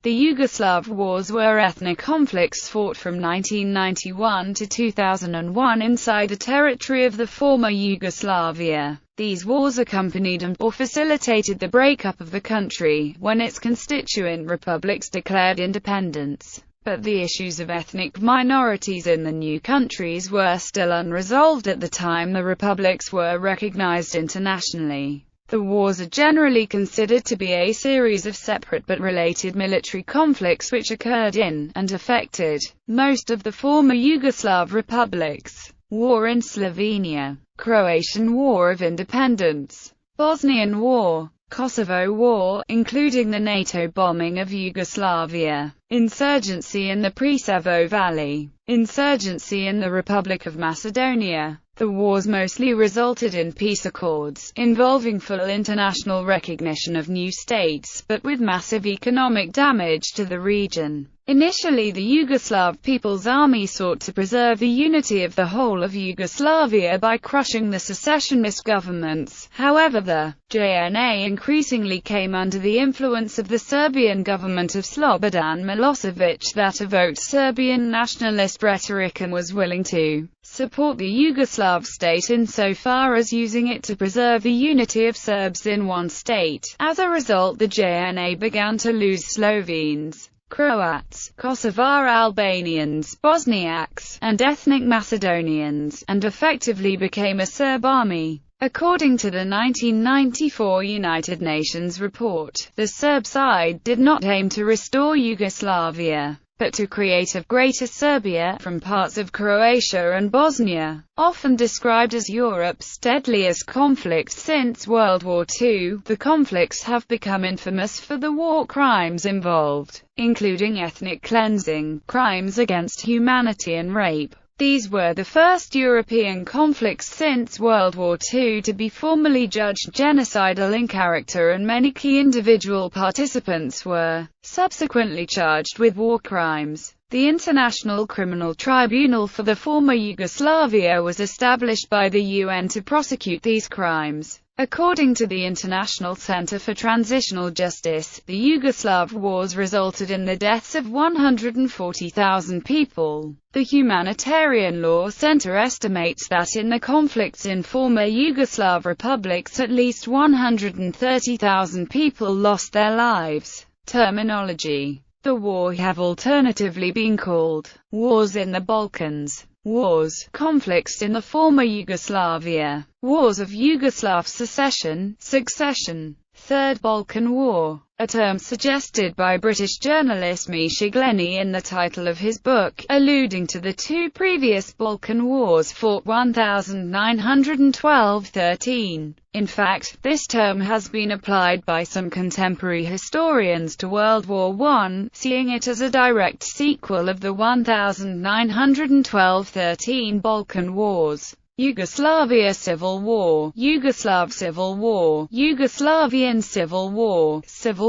The Yugoslav Wars were ethnic conflicts fought from 1991 to 2001 inside the territory of the former Yugoslavia. These wars accompanied and/or facilitated the breakup of the country, when its constituent republics declared independence. But the issues of ethnic minorities in the new countries were still unresolved at the time the republics were recognized internationally. The wars are generally considered to be a series of separate but related military conflicts which occurred in, and affected, most of the former Yugoslav republics. War in Slovenia, Croatian War of Independence, Bosnian War, Kosovo War, including the NATO bombing of Yugoslavia, insurgency in the Preševo Valley, insurgency in the Republic of Macedonia. The wars mostly resulted in peace accords, involving full international recognition of new states, but with massive economic damage to the region. Initially, the Yugoslav People's Army sought to preserve the unity of the whole of Yugoslavia by crushing the secessionist governments. However, the JNA increasingly came under the influence of the Serbian government of Slobodan Milosevic that evoked Serbian nationalist rhetoric and was willing to support the Yugoslav state insofar as using it to preserve the unity of Serbs in one state. As a result, the JNA began to lose Slovenes, Croats, Kosovar Albanians, Bosniaks, and ethnic Macedonians, and effectively became a Serb army. According to the 1994 United Nations report, the Serb side did not aim to restore Yugoslavia, but to create a Greater Serbia from parts of Croatia and Bosnia. Often described as Europe's deadliest conflict since World War II, the conflicts have become infamous for the war crimes involved, including ethnic cleansing, crimes against humanity and rape. These were the first European conflicts since World War II to be formally judged genocidal in character, and many key individual participants were subsequently charged with war crimes. The International Criminal Tribunal for the former Yugoslavia was established by the UN to prosecute these crimes. According to the International Center for Transitional Justice, the Yugoslav Wars resulted in the deaths of 140,000 people. The Humanitarian Law Center estimates that in the conflicts in former Yugoslav republics at least 130,000 people lost their lives. Terminology. The war have alternatively been called wars in the Balkans, wars, conflicts in the former Yugoslavia, wars of Yugoslav secession, succession, Third Balkan War, a term suggested by British journalist Misha Glenny in the title of his book, alluding to the two previous Balkan Wars fought 1912–13. In fact, this term has been applied by some contemporary historians to World War I, seeing it as a direct sequel of the 1912–13 Balkan Wars. Yugoslavia Civil War, Yugoslav Civil War, Yugoslavian Civil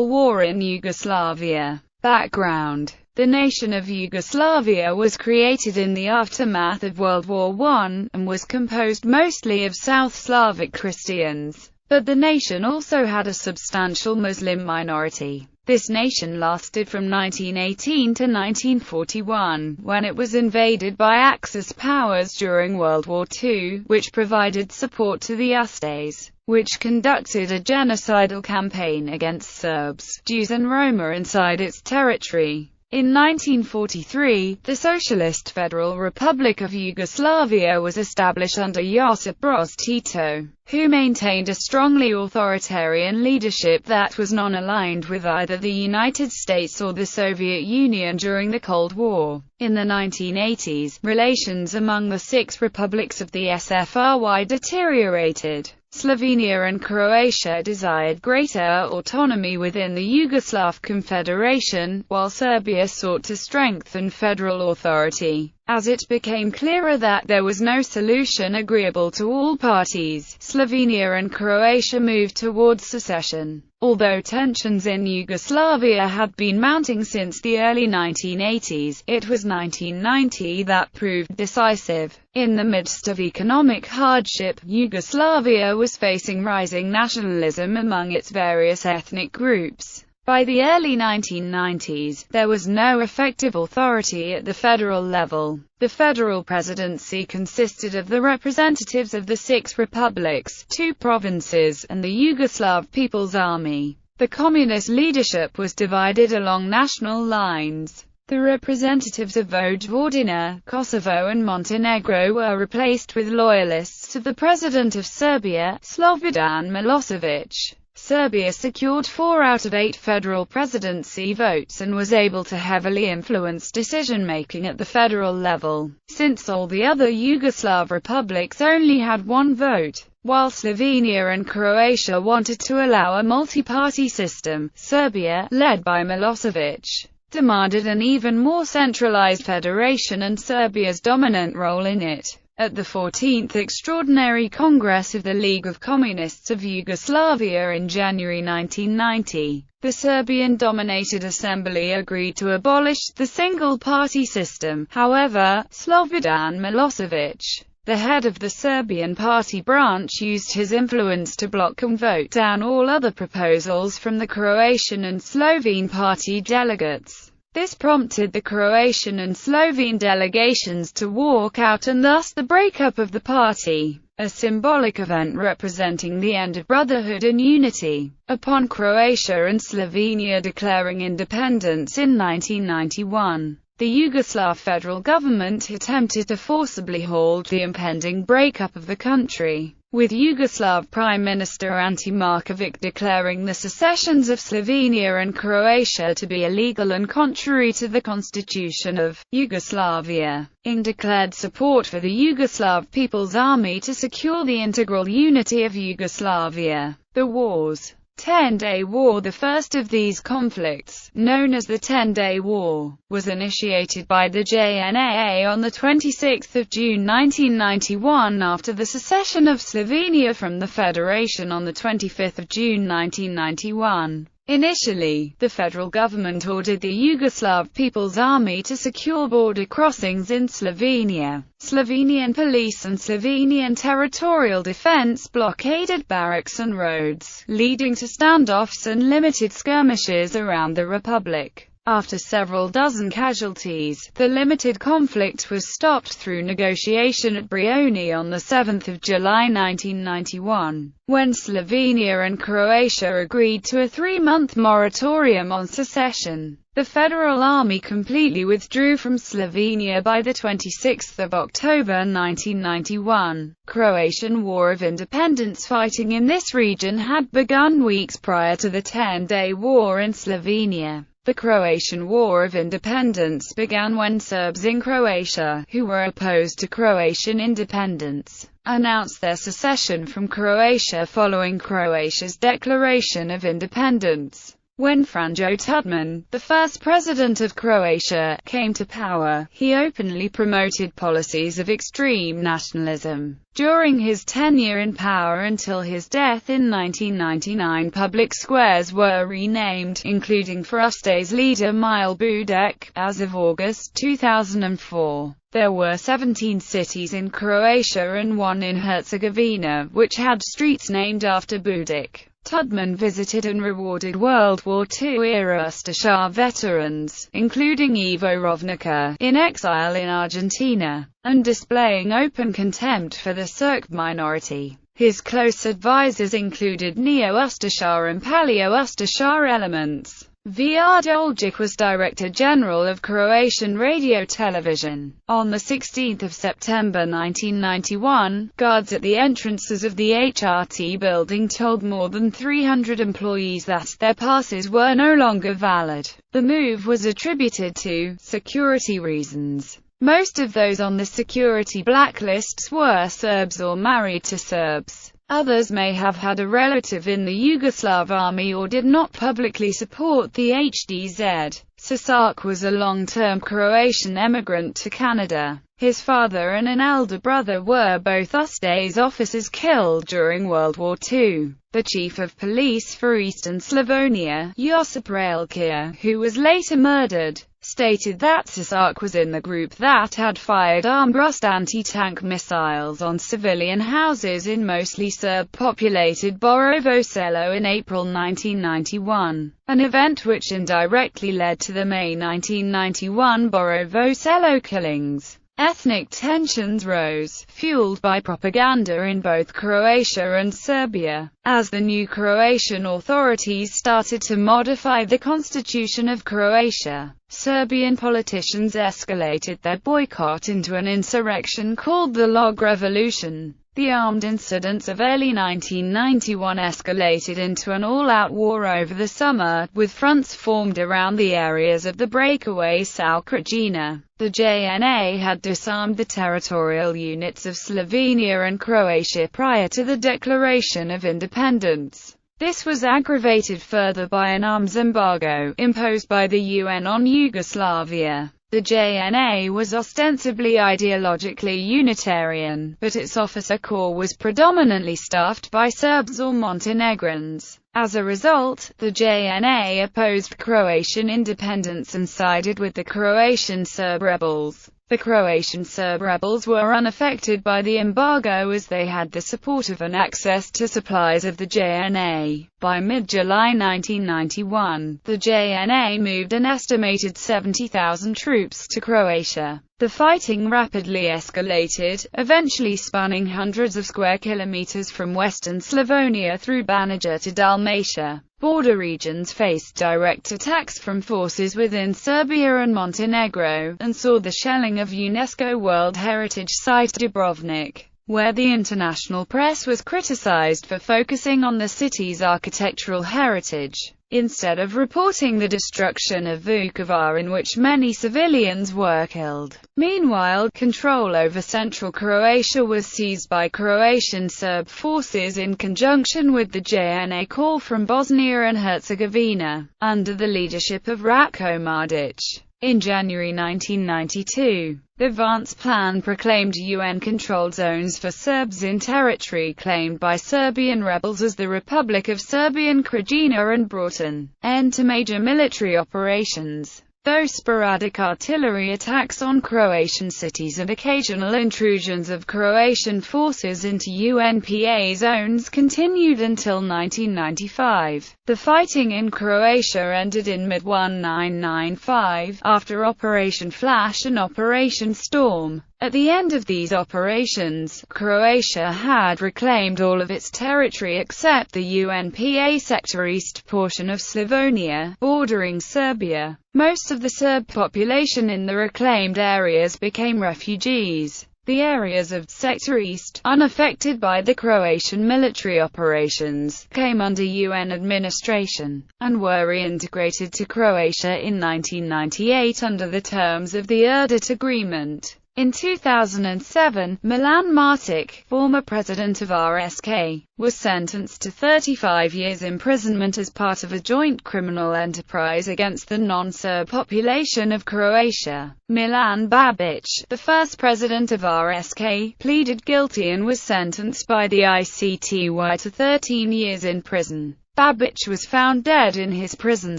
War in Yugoslavia. Background. The nation of Yugoslavia was created in the aftermath of World War I, and was composed mostly of South Slavic Christians. But the nation also had a substantial Muslim minority. This nation lasted from 1918 to 1941, when it was invaded by Axis powers during World War II, which provided support to the Ustase, which conducted a genocidal campaign against Serbs, Jews and Roma inside its territory. In 1943, the Socialist Federal Republic of Yugoslavia was established under Josip Broz Tito, who maintained a strongly authoritarian leadership that was non-aligned with either the United States or the Soviet Union during the Cold War. In the 1980s, relations among the six republics of the SFRY deteriorated. Slovenia and Croatia desired greater autonomy within the Yugoslav Confederation, while Serbia sought to strengthen federal authority. As it became clearer that there was no solution agreeable to all parties, Slovenia and Croatia moved towards secession. Although tensions in Yugoslavia had been mounting since the early 1980s, it was 1990 that proved decisive. In the midst of economic hardship, Yugoslavia was facing rising nationalism among its various ethnic groups. By the early 1990s, there was no effective authority at the federal level. The federal presidency consisted of the representatives of the 6 republics, 2 provinces, and the Yugoslav People's Army. The communist leadership was divided along national lines. The representatives of Vojvodina, Kosovo and Montenegro were replaced with loyalists to the President of Serbia, Slobodan Milosevic. Serbia secured 4 out of 8 federal presidency votes and was able to heavily influence decision-making at the federal level, since all the other Yugoslav republics only had 1 vote. While Slovenia and Croatia wanted to allow a multi-party system, Serbia, led by Milosevic, demanded an even more centralized federation and Serbia's dominant role in it. At the 14th Extraordinary Congress of the League of Communists of Yugoslavia in January 1990, the Serbian-dominated assembly agreed to abolish the single-party system. However, Slobodan Milosevic, the head of the Serbian party branch, used his influence to block and vote down all other proposals from the Croatian and Slovene party delegates. This prompted the Croatian and Slovene delegations to walk out and thus the breakup of the party, a symbolic event representing the end of brotherhood and unity. Upon Croatia and Slovenia declaring independence in 1991, the Yugoslav federal government attempted to forcibly halt the impending breakup of the country, with Yugoslav Prime Minister Ante Markovic declaring the secessions of Slovenia and Croatia to be illegal and contrary to the constitution of Yugoslavia. Ing declared support for the Yugoslav People's Army to secure the integral unity of Yugoslavia. The wars. 10-Day War. The first of these conflicts, known as the 10-Day War, was initiated by the JNA on 26 June 1991 after the secession of Slovenia from the Federation on 25 June 1991. Initially, the federal government ordered the Yugoslav People's Army to secure border crossings in Slovenia. Slovenian police and Slovenian territorial defense blockaded barracks and roads, leading to standoffs and limited skirmishes around the republic. After several dozen casualties, the limited conflict was stopped through negotiation at Brioni on 7 July 1991, when Slovenia and Croatia agreed to a 3-month moratorium on secession. The Federal Army completely withdrew from Slovenia by 26 October 1991. Croatian War of Independence. Fighting in this region had begun weeks prior to the 10-Day War in Slovenia. The Croatian War of Independence began when Serbs in Croatia, who were opposed to Croatian independence, announced their secession from Croatia following Croatia's declaration of independence. When Franjo Tudman, the first president of Croatia, came to power, he openly promoted policies of extreme nationalism. During his tenure in power until his death in 1999, public squares were renamed, including for Usta's leader Mile Budek, as of August 2004. There were 17 cities in Croatia and 1 in Herzegovina, which had streets named after Budek. Tudman visited and rewarded World War II-era Ustaša veterans, including Ivo Rovnica, in exile in Argentina, and displaying open contempt for the Serb minority. His close advisors included Neo-Ustaša and Paleo-Ustaša elements. Vr Doljic was Director General of Croatian Radio Television. On 16 September 1991, guards at the entrances of the HRT building told more than 300 employees that their passes were no longer valid. The move was attributed to security reasons. Most of those on the security blacklists were Serbs or married to Serbs. Others may have had a relative in the Yugoslav army or did not publicly support the HDZ. Sasak was a long-term Croatian emigrant to Canada. His father and an elder brother were both Usta's officers killed during World War II. The chief of police for Eastern Slavonia, Josip Relkir, who was later murdered, stated that Sisak was in the group that had fired arm-thrust anti-tank missiles on civilian houses in mostly Serb-populated Borovo Selo in April 1991, an event which indirectly led to the May 1991 Borovo Selo killings. Ethnic tensions rose, fueled by propaganda in both Croatia and Serbia, as the new Croatian authorities started to modify the constitution of Croatia. Serbian politicians escalated their boycott into an insurrection called the Log Revolution. The armed incidents of early 1991 escalated into an all-out war over the summer, with fronts formed around the areas of the breakaway Sao Krajina. The JNA had disarmed the territorial units of Slovenia and Croatia prior to the declaration of independence. This was aggravated further by an arms embargo imposed by the UN on Yugoslavia. The JNA was ostensibly ideologically Unitarian, but its officer corps was predominantly staffed by Serbs or Montenegrins. As a result, the JNA opposed Croatian independence and sided with the Croatian Serb rebels. The Croatian Serb rebels were unaffected by the embargo as they had the support of and access to supplies of the JNA. By mid-July 1991, the JNA moved an estimated 70,000 troops to Croatia. The fighting rapidly escalated, eventually spanning hundreds of square kilometers from western Slavonia through Banija to Dalmatia. Border regions faced direct attacks from forces within Serbia and Montenegro, and saw the shelling of UNESCO World Heritage Site Dubrovnik, where the international press was criticized for focusing on the city's architectural heritage, instead of reporting the destruction of Vukovar in which many civilians were killed. Meanwhile, control over central Croatia was seized by Croatian Serb forces in conjunction with the JNA corps from Bosnia and Herzegovina, under the leadership of Ratko Mladic. In January 1992, the Vance Plan proclaimed UN-controlled zones for Serbs in territory claimed by Serbian rebels as the Republic of Serbian Krajina and brought an end to major military operations. Though sporadic artillery attacks on Croatian cities and occasional intrusions of Croatian forces into UNPA zones continued until 1995. The fighting in Croatia ended in mid-1995, after Operation Flash and Operation Storm. At the end of these operations, Croatia had reclaimed all of its territory except the UNPA sector east portion of Slavonia, bordering Serbia. Most of the Serb population in the reclaimed areas became refugees. The areas of Sector East, unaffected by the Croatian military operations, came under UN administration, and were reintegrated to Croatia in 1998 under the terms of the Erdut Agreement. In 2007, Milan Martic, former president of RSK, was sentenced to 35 years imprisonment as part of a joint criminal enterprise against the non-Serb population of Croatia. Milan Babic, the first president of RSK, pleaded guilty and was sentenced by the ICTY to 13 years in prison. Babic was found dead in his prison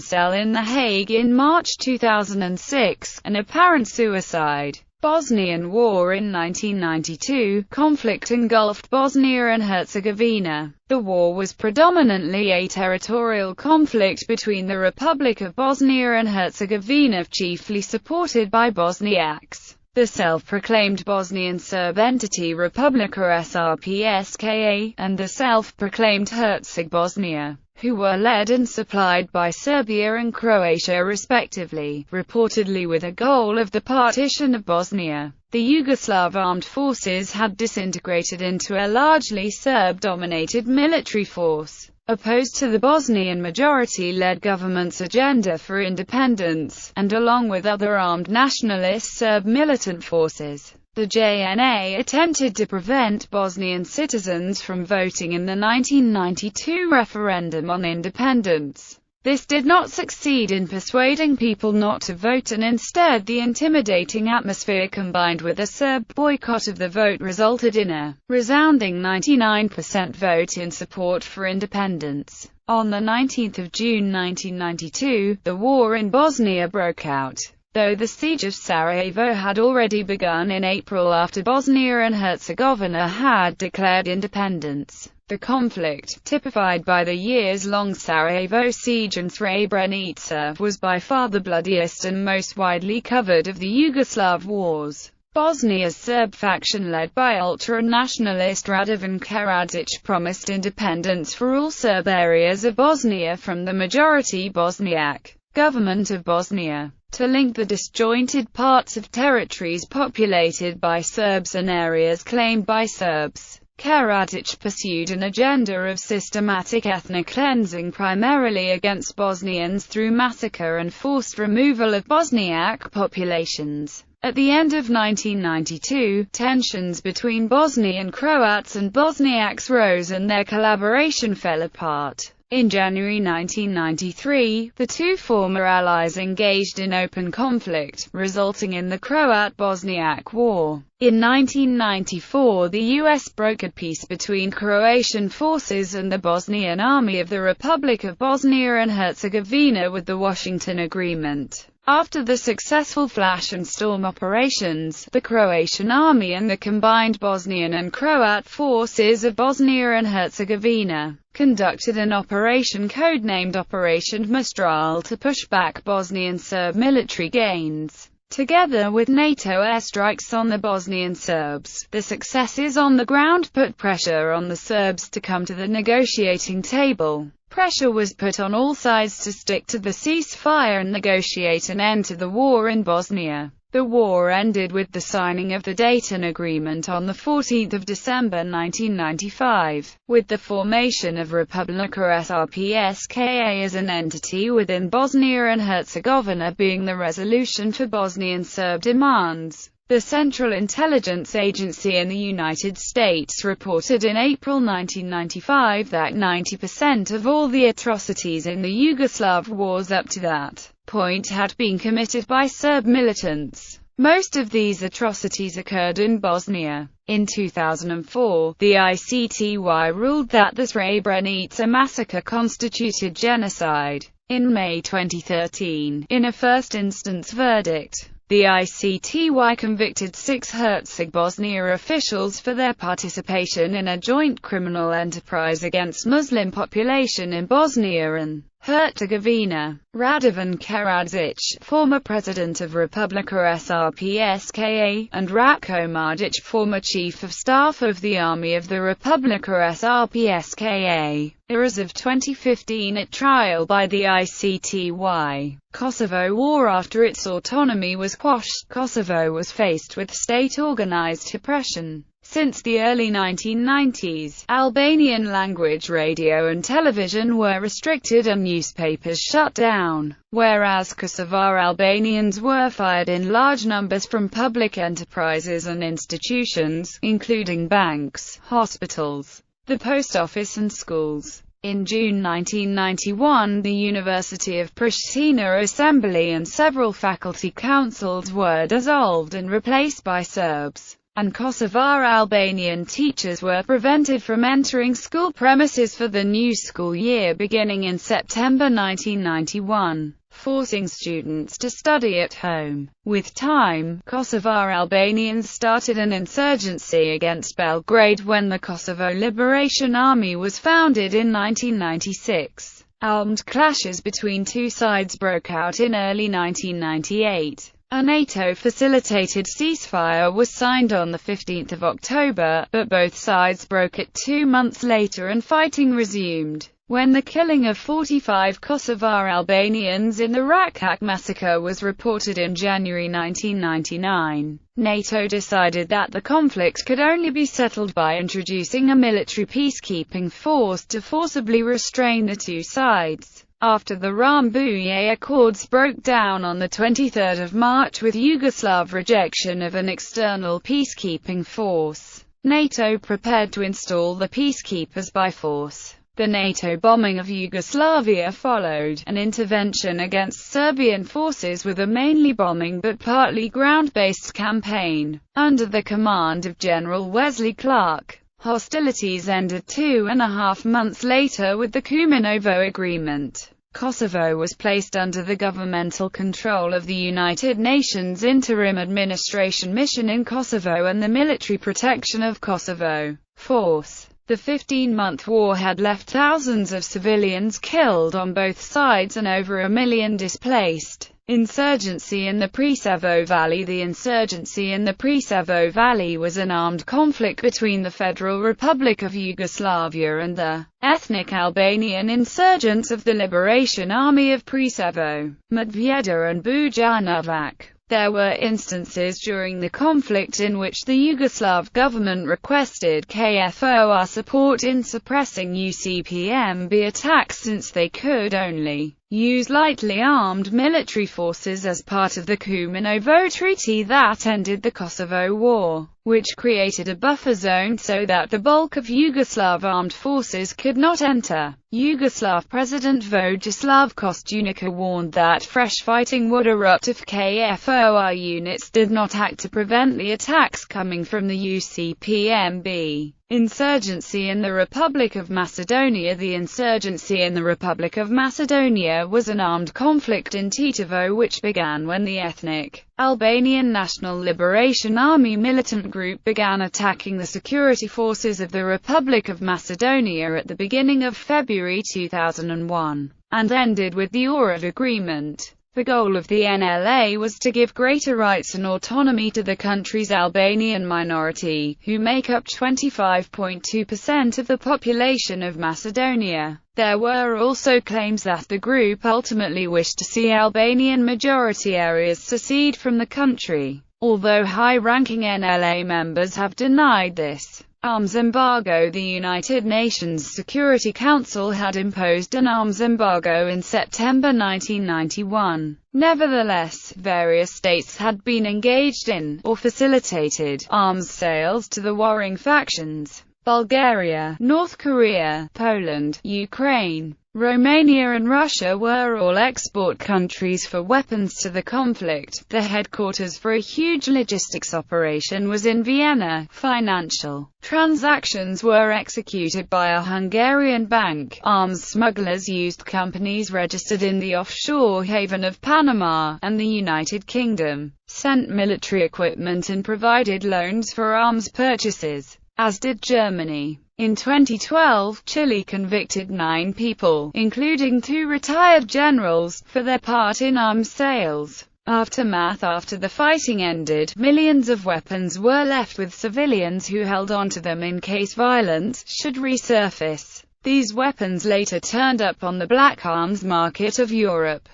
cell in The Hague in March 2006, an apparent suicide. Bosnian War. In 1992, conflict engulfed Bosnia and Herzegovina. The war was predominantly a territorial conflict between the Republic of Bosnia and Herzegovina, chiefly supported by Bosniaks. The self-proclaimed Bosnian Serb entity Republika Srpska, and the self-proclaimed Herzeg Bosnia, who were led and supplied by Serbia and Croatia respectively, reportedly with a goal of the partition of Bosnia. The Yugoslav armed forces had disintegrated into a largely Serb-dominated military force, opposed to the Bosnian majority-led government's agenda for independence, and along with other armed nationalist Serb militant forces. The JNA attempted to prevent Bosnian citizens from voting in the 1992 referendum on independence. This did not succeed in persuading people not to vote, and instead the intimidating atmosphere combined with a Serb boycott of the vote resulted in a resounding 99% vote in support for independence. On the 19th of June 1992, the war in Bosnia broke out. though the siege of Sarajevo had already begun in April after Bosnia and Herzegovina had declared independence. The conflict, typified by the years-long Sarajevo siege and Srebrenica, was by far the bloodiest and most widely covered of the Yugoslav Wars. Bosnia's Serb faction led by ultra-nationalist Radovan Karadzic promised independence for all Serb areas of Bosnia from the majority Bosniak government of Bosnia, to link the disjointed parts of territories populated by Serbs and areas claimed by Serbs. Karadzic pursued an agenda of systematic ethnic cleansing primarily against Bosnians through massacre and forced removal of Bosniak populations. At the end of 1992, tensions between Bosnian Croats and Bosniaks rose and their collaboration fell apart. In January 1993, the two former allies engaged in open conflict, resulting in the Croat-Bosniak War. In 1994, the U.S. brokered peace between Croatian forces and the Bosnian Army of the Republic of Bosnia and Herzegovina with the Washington Agreement. After the successful flash and storm operations, the Croatian army and the combined Bosnian and Croat forces of Bosnia and Herzegovina conducted an operation codenamed Operation Mistral to push back Bosnian Serb military gains. Together with NATO airstrikes on the Bosnian Serbs, the successes on the ground put pressure on the Serbs to come to the negotiating table. Pressure was put on all sides to stick to the ceasefire and negotiate an end to the war in Bosnia. The war ended with the signing of the Dayton Agreement on 14 December 1995, with the formation of Republika Srpska as an entity within Bosnia and Herzegovina being the resolution for Bosnian Serb demands. The Central Intelligence Agency in the United States reported in April 1995 that 90% of all the atrocities in the Yugoslav Wars up to that point had been committed by Serb militants. Most of these atrocities occurred in Bosnia. In 2004, the ICTY ruled that the Srebrenica massacre constituted genocide. In May 2013, in a first-instance verdict, the ICTY convicted 6 Herzegovina Bosnia officials for their participation in a joint criminal enterprise against Muslim population in Bosnia and Herzegovina. Radovan Karadzic, former president of Republika Srpska, and Ratko Mladic, former chief of staff of the Army of the Republika Srpska, are as of 2015 at trial by the ICTY. Kosovo War. After its autonomy was quashed, Kosovo was faced with state-organized oppression. Since the early 1990s, Albanian language radio and television were restricted and newspapers shut down, whereas Kosovar Albanians were fired in large numbers from public enterprises and institutions, including banks, hospitals, the post office and schools. In June 1991, the University of Pristina Assembly and several faculty councils were dissolved and replaced by Serbs, and Kosovar Albanian teachers were prevented from entering school premises for the new school year beginning in September 1991, forcing students to study at home. With time, Kosovar Albanians started an insurgency against Belgrade when the Kosovo Liberation Army was founded in 1996. Armed clashes between two sides broke out in early 1998. A NATO-facilitated ceasefire was signed on 15 October, but both sides broke it 2 months later and fighting resumed. When the killing of 45 Kosovar Albanians in the Račak massacre was reported in January 1999, NATO decided that the conflict could only be settled by introducing a military peacekeeping force to forcibly restrain the two sides. After the Rambouillet Accords broke down on 23 March with Yugoslav rejection of an external peacekeeping force, NATO prepared to install the peacekeepers by force. The NATO bombing of Yugoslavia followed, an intervention against Serbian forces with a mainly bombing but partly ground-based campaign. Under the command of General Wesley Clark, hostilities ended 2.5 months later with the Kumanovo Agreement. Kosovo was placed under the governmental control of the United Nations Interim Administration Mission in Kosovo and the military protection of Kosovo Force. The 15-month war had left thousands of civilians killed on both sides and over 1 million displaced. Insurgency in the Preševo Valley. The insurgency in the Preševo Valley was an armed conflict between the Federal Republic of Yugoslavia and the ethnic Albanian insurgents of the Liberation Army of Preševo, Medveda and Bujanovac. There were instances during the conflict in which the Yugoslav government requested KFOR support in suppressing UCPMB attacks since they could only use lightly armed military forces as part of the Kumanovo Treaty that ended the Kosovo War, which created a buffer zone so that the bulk of Yugoslav armed forces could not enter. Yugoslav President Vojislav Koštunica warned that fresh fighting would erupt if KFOR units did not act to prevent the attacks coming from the UCPMB. Insurgency in the Republic of Macedonia. The insurgency in the Republic of Macedonia was an armed conflict in Tetovo which began when the ethnic Albanian National Liberation Army militant group began attacking the security forces of the Republic of Macedonia at the beginning of February 2001, and ended with the Ohrid Agreement. The goal of the NLA was to give greater rights and autonomy to the country's Albanian minority, who make up 25.2% of the population of Macedonia. There were also claims that the group ultimately wished to see Albanian majority areas secede from the country, although high-ranking NLA members have denied this. Arms embargo. The United Nations Security Council had imposed an arms embargo in September 1991. Nevertheless, various states had been engaged in, or facilitated, arms sales to the warring factions. Bulgaria, North Korea, Poland, Ukraine, Romania and Russia were all export countries for weapons to the conflict. The headquarters for a huge logistics operation was in Vienna. Financial transactions were executed by a Hungarian bank. Arms smugglers used companies registered in the offshore haven of Panama, and the United Kingdom sent military equipment and provided loans for arms purchases, as did Germany. In 2012, Chile convicted 9 people, including 2 retired generals, for their part in arms sales. Aftermath. After the fighting ended, millions of weapons were left with civilians who held onto them in case violence should resurface. These weapons later turned up on the black arms market of Europe.